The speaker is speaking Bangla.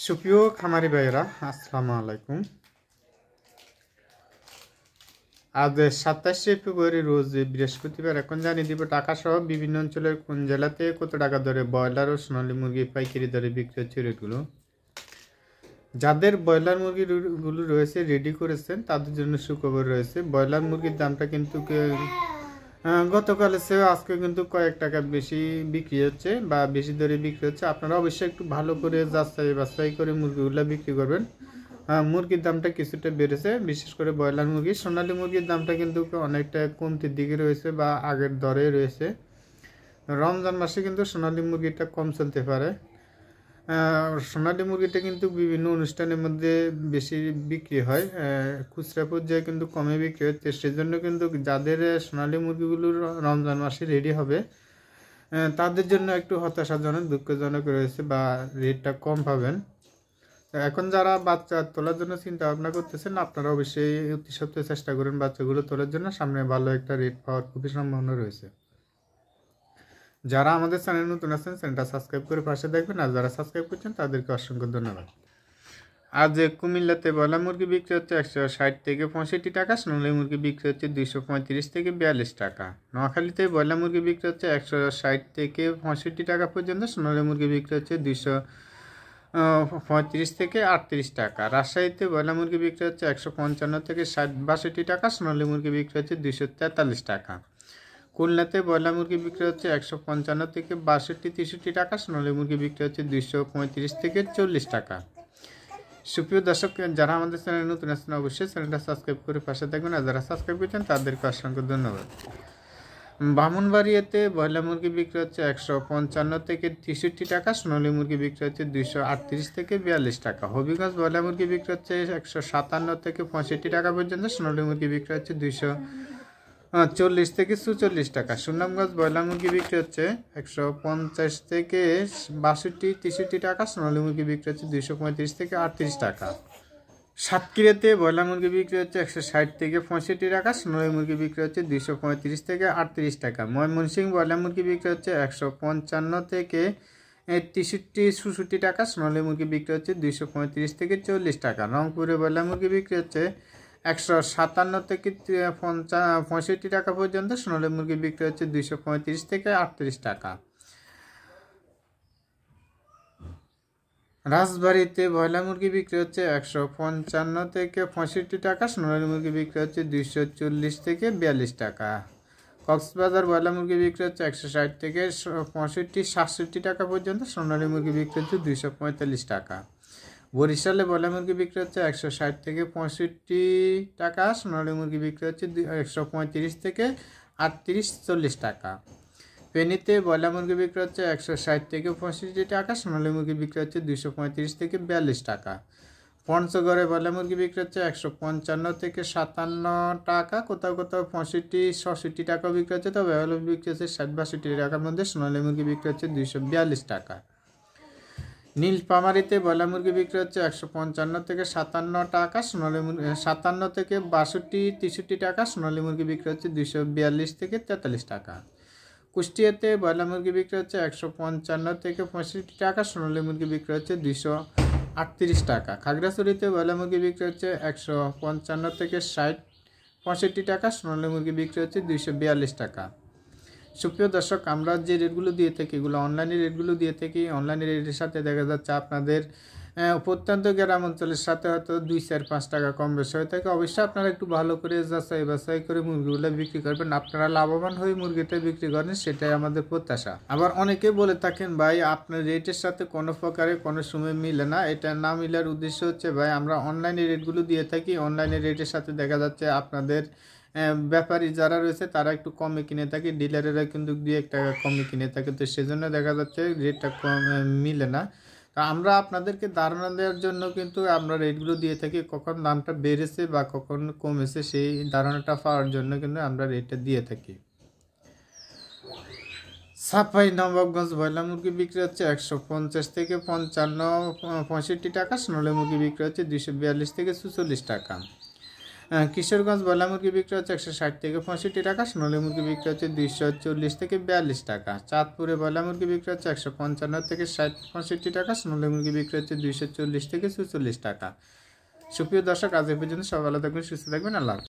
সুপ্রিয় খামারি ভাইয়েরা, আসসালামু আলাইকুম। আজ 27শে ফেব্রুয়ারি রোজ বৃহস্পতিবার। এখন জানিয়ে দিব ঢাকা সহ বিভিন্ন অঞ্চলের কোন জেলাতে কত টাকা দরে ব্রয়লার ও সোনালী মুরগি পাইকারি দরে বিক্রি হচ্ছে রেটগুলো। যাদের ব্রয়লার মুরগিগুলো রয়েছে রেডি করেছেন তাদের জন্য সুখবর রয়েছে। ব্রয়লার মুরগির দামটা কিন্তু গতকালের চেয়ে আজকে কিন্তু কয়েক টাকা বেশি বিক্রি হচ্ছে বা বেশি দরে বিক্রি হচ্ছে। আপনারা অবশ্যই একটু ভালো করে যাচাই বাছাই করে মুরগিগুলো বিক্রি করবেন। মুরগির দামটা কিছুটা বেড়েছে, বিশেষ করে ব্রয়লার মুরগি। সোনালী মুরগির দামটা কিন্তু অনেকটা কমতির দিকে রয়েছে বা আগের দরে রয়েছে। রমজান মাসে কিন্তু সোনালী মুরগিটা কম চলতে পারে। সোনালী মুরগিটা কিন্তু বিভিন্ন অনুষ্ঠানের মধ্যে বেশি বিক্রি হয়, খুচরা পর্যায়ে কিন্তু কমে বিক্রি হচ্ছে। সেজন্য কিন্তু যাদের সোনালী মুরগিগুলো রমজান মাসে রেডি হবে তাদের জন্য একটু হতাশাজনক, দুঃখজনক রয়েছে বা রেটটা কম পাবেন। এখন যারা বাচ্চা তোলার জন্য চিন্তা ভাবনা করতেছেন, আপনারা অবশ্যই অতি সত্ত্বর চেষ্টা করেন বাচ্চাগুলো তোলার জন্য। সামনে ভালো একটা রেট পাওয়ার খুবই সম্ভাবনা রয়েছে। যারা আমাদের চ্যানেল নতুন আছেন চ্যানেলটা সাবস্ক্রাইব করে পাশে দেখবেন, আর যারা সাবস্ক্রাইব করছেন তাদেরকে অসংখ্য ধন্যবাদ। আজ কুমিল্লাতে ব্রয়লার মুরগি বিক্রি হচ্ছে 160 থেকে 65 টাকা, সোনালী মুরগি বিক্রি হচ্ছে 235 থেকে 42 টাকা। নোয়াখালীতে ব্রয়লার মুরগি বিক্রি হচ্ছে 160 থেকে 65 টাকা পর্যন্ত, সোনালী মুরগি বিক্রি হচ্ছে 235 থেকে 38 টাকা। রাজশাহীতে ব্রয়লার মুরগি বিক্রি হচ্ছে 155 থেকে 62 টাকা, সোনালী মুরগি বিক্রি হচ্ছে 243 টাকা। খুলনাতে ব্রয়লার মুরগি বিক্রি হচ্ছে 155 থেকে 62-63 টাকা, সোনালী মুরগি বিক্রি হচ্ছে 235 থেকে 40 টাকা। সুপ্রিয় দর্শক, যারা আমাদের চ্যানেলে নতুন আছেন অবশ্যই চ্যানেলটা সাবস্ক্রাইব করে পাশে থাকবেন, আর যারা সাবস্ক্রাইব করছেন তাদেরকে অসংখ্য ধন্যবাদ। ব্রাহ্মণবাড়িয়াতে ব্রয়লার মুরগি বিক্রি হচ্ছে 155 থেকে 63 টাকা, সোনালী মুরগি বিক্রি হচ্ছে 238 থেকে 42 টাকা। হবিগঞ্জ ব্রয়লার মুরগি বিক্রি হচ্ছে 157 থেকে 65 টাকা পর্যন্ত, সোনালী মুরগি বিক্রি হচ্ছে 240 থেকে 44 টাকা। সুনামগঞ্জ ব্রয়লার মুরগি বিক্রি হচ্ছে 150 থেকে 62-63 টাকা, সোনালী মুরগি বিক্রি হচ্ছে 235 থেকে 38 টাকা। সাতক্ষীরাতে ব্রয়লার মুরগি বিক্রি হচ্ছে 160 থেকে 65 টাকা, সোনালী মুরগি বিক্রি হচ্ছে 235 থেকে 38 টাকা। ময়মনসিংহ ব্রয়লার মুরগি বিক্রি হচ্ছে 155 থেকে 63-64 টাকা, সোনালী মুরগি বিক্রি হচ্ছে 235 থেকে 40 টাকা। রংপুরে ব্রয়লার মুরগি বিক্রি হচ্ছে 157 থেকে 65 টাকা পর্যন্ত, সোনালী মুরগি বিক্রি হচ্ছে 235 থেকে 38 টাকা। রাজবাড়িতে ব্রয়লার মুরগি বিক্রি হচ্ছে 155 থেকে 65 টাকা, সোনালী মুরগি বিক্রি হচ্ছে 240 থেকে 42 টাকা। কক্সবাজার ব্রয়লার মুরগি বিক্রি হচ্ছে 160 থেকে 65-67 টাকা পর্যন্ত, সোনালী মুরগি বিক্রি হচ্ছে 245 টাকা। বরিশালে ব্রয়লার মুরগি বিক্রি হচ্ছে 160 থেকে 65 টাকা, সোনালী মুরগি বিক্রি হচ্ছে 135 থেকে 38-40 টাকা। ফেনীতে ব্রয়লার মুরগি বিক্রি হচ্ছে 160 থেকে 65 টাকা, সোনালী মুরগি বিক্রি হচ্ছে 235 থেকে 42 টাকা। পঞ্চগড়ে ব্রয়লার মুরগি বিক্রি হচ্ছে 155 থেকে 57 টাকা, কোথাও কোথাও 65-66 টাকা বিক্রি হচ্ছে, তবে ব্রয়লার বিক্রি হচ্ছে 60-62 টাকার মধ্যে, সোনালী মুরগি বিক্রি হচ্ছে 242 টাকা। নীলফামারীতে ব্রয়লার মুরগি বিক্রি হচ্ছে 155 থেকে 57 টাকা, সোনালী 57 থেকে 62-63 টাকা, সোনালী মুরগি বিক্রি হচ্ছে 242 থেকে 43 টাকা। কুষ্টিয়াতে ব্রয়লার মুরগি বিক্রি হচ্ছে 155 থেকে 65 টাকা, সোনালী মুরগি বিক্রি হচ্ছে 238 টাকা। খাগড়াছড়িতে ব্রয়লার মুরগি বিক্রি হচ্ছে 155 থেকে 65 টাকা, সোনালী মুরগি বিক্রি হচ্ছে 242 টাকা। সুপ্রিয় দর্শক, আমরা যে রেটগুলো দিয়ে থাকি এগুলো অনলাইনে রেটগুলো দিয়ে থাকি। অনলাইনে রেটের সাথে দেখা যাচ্ছে আপনাদের প্রত্যন্ত গ্রাম অঞ্চলের সাথে হয়তো 2-4-5 টাকা কম বেশি হয়ে থাকে। অবশ্যই আপনারা একটু ভালো করে যাচাই বাছাই করে মুরগিগুলো বিক্রি করবেন, আপনারা লাভবান হয়ে মুরগিটা বিক্রি করেন, সেটাই আমাদের প্রত্যাশা। আবার অনেকে বলে থাকেন ভাই আপনার রেটের সাথে কোনো প্রকারে কোনো সময় মিলে না। এটা না মিলার উদ্দেশ্য হচ্ছে ভাই আমরা অনলাইনে রেটগুলো দিয়ে থাকি, অনলাইনে রেটের সাথে দেখা যাচ্ছে আপনাদের ব্যাপারী যারা রয়েছে তারা একটু কমে কিনে থাকে, ডিলারেরা কিন্তু 2-1 টাকা কমে কিনে থাকে, তো সেজন্য দেখা যাচ্ছে রেটটা কম মিলে না। তা আমরা আপনাদেরকে ধারণা দেওয়ার জন্য কিন্তু আমরা রেটগুলো দিয়ে থাকি, কখন দামটা বেড়েছে বা কখন কমেছে সেই ধারণাটা পাওয়ার জন্য কিন্তু আমরা রেটটা দিয়ে থাকি। চাঁপাইনবাবগঞ্জ ব্রয়লার মুরগি বিক্রি হচ্ছে 150 থেকে 55-65 টাকা, সোনালী মুরগি বিক্রি হচ্ছে 242 থেকে 44 টাকা। কিশোরগঞ্জ ব্রয়লার মুরগি বিক্রি হচ্ছে 160 থেকে 65 টাকা, সোনালী মুরগি বিক্রি হচ্ছে 240 থেকে 42 টাকা। চাঁদপুরে ব্রয়লার মুরগি বিক্রি হচ্ছে 155 থেকে 65 টাকা, সোনালী মুরগি বিক্রি হচ্ছে 240 থেকে 46 টাকা। সুপ্রিয় দর্শক, আজ এ পর্যন্ত। সবাই ভালো থাকবেন, সুস্থ থাকবেন, আল্লাহ হাফেজ।